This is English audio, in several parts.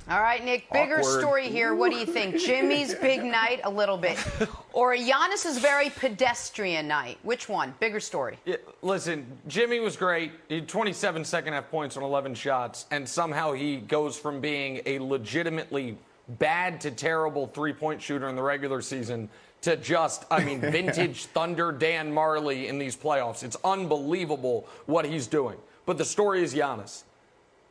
All right, Nick, bigger Awkward. story here. What do you think? Jimmy's big night, a little bit, or Giannis's very pedestrian night? Which one? Bigger story. Yeah, listen, Jimmy was great. He had 27 second-half points on 11 shots, and somehow he goes from being a legitimately bad to terrible three-point shooter in the regular season to just, vintage Thunder Dan Marley in these playoffs. It's unbelievable what he's doing. But the story is Giannis.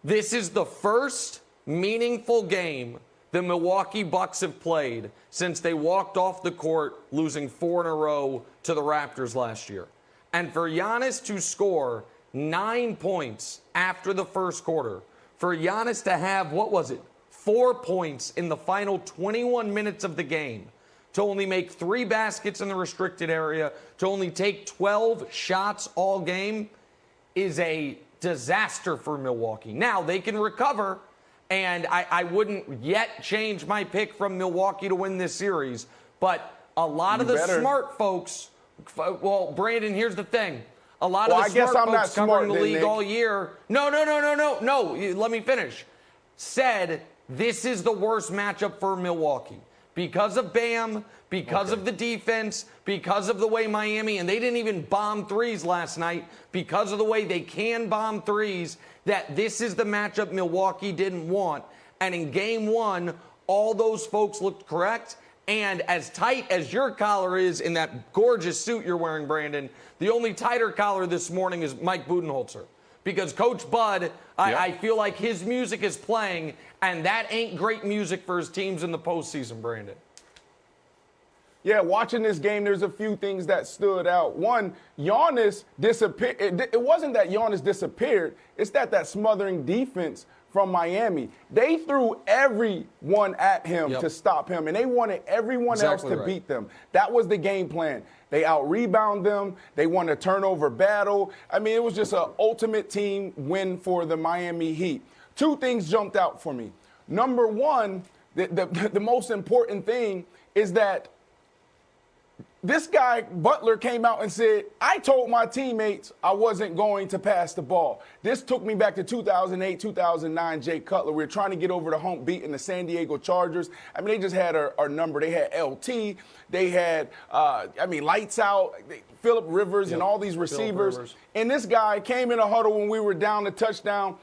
This is the first meaningful game the Milwaukee Bucks have played since they walked off the court losing 4 in a row to the Raptors last year. And for Giannis to score 9 points after the first quarter, for Giannis to have, 4 points in the final 21 minutes of the game, to only make 3 baskets in the restricted area, to only take 12 shots all game, is a disaster for Milwaukee. Now, they can recover, and I wouldn't yet change my pick from Milwaukee to win this series, but a lot of the smart folks, well, Brandon, here's the thing. A lot of the smart folks covering the league all year, no, let me finish, said this is the worst matchup for Milwaukee. Because of Bam, because of the defense, because of the way Miami, and they didn't even bomb threes last night, because of the way they can bomb threes, that this is the matchup Milwaukee didn't want. And in game 1, all those folks looked correct. And as tight as your collar is in that gorgeous suit you're wearing, Brandon, the only tighter collar this morning is Mike Budenholzer. Because Coach Bud, I feel like his music is playing, and that ain't great music for his teams in the postseason, Brandon. Yeah, watching this game, there's a few things that stood out. One, Giannis disappeared. It wasn't that Giannis disappeared. It's that smothering defense from Miami. They threw everyone at him to stop him, and they wanted everyone else to beat them. That was the game plan. They out-rebound them. They won a turnover battle. It was just an ultimate team win for the Miami Heat. 2 things jumped out for me. Number one, the most important thing is that this guy, Butler, came out and said, I told my teammates I wasn't going to pass the ball. This took me back to 2008, 2009, Jay Cutler. We were trying to get over the hump, beating the San Diego Chargers. They just had our number. They had LT. They had, Lights Out, Phillip Rivers, and all these receivers. And this guy came in a huddle when we were down a touchdown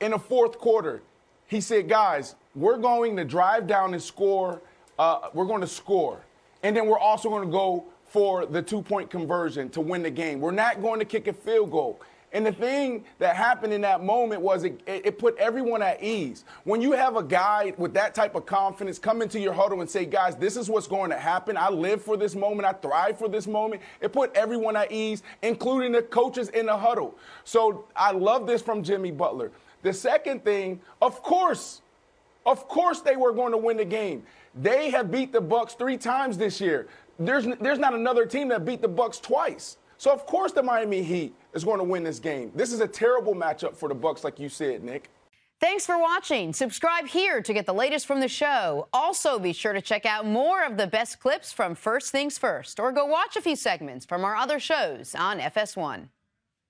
in the fourth quarter. He said, guys, we're going to drive down and score. We're going to score. And then we're also going to go for the 2-point conversion to win the game. We're not going to kick a field goal. And the thing that happened in that moment was it put everyone at ease. When you have a guy with that type of confidence come into your huddle and say, guys, this is what's going to happen. I live for this moment. I thrive for this moment. It put everyone at ease, including the coaches in the huddle. So I love this from Jimmy Butler. The second thing, of course they were going to win the game. They have beat the Bucks 3 times this year. There's not another team that beat the Bucks twice. So, of course, the Miami Heat is going to win this game. This is a terrible matchup for the Bucks, like you said, Nick. Thanks for watching. Subscribe here to get the latest from the show. Also, be sure to check out more of the best clips from First Things First, or go watch a few segments from our other shows on FS1.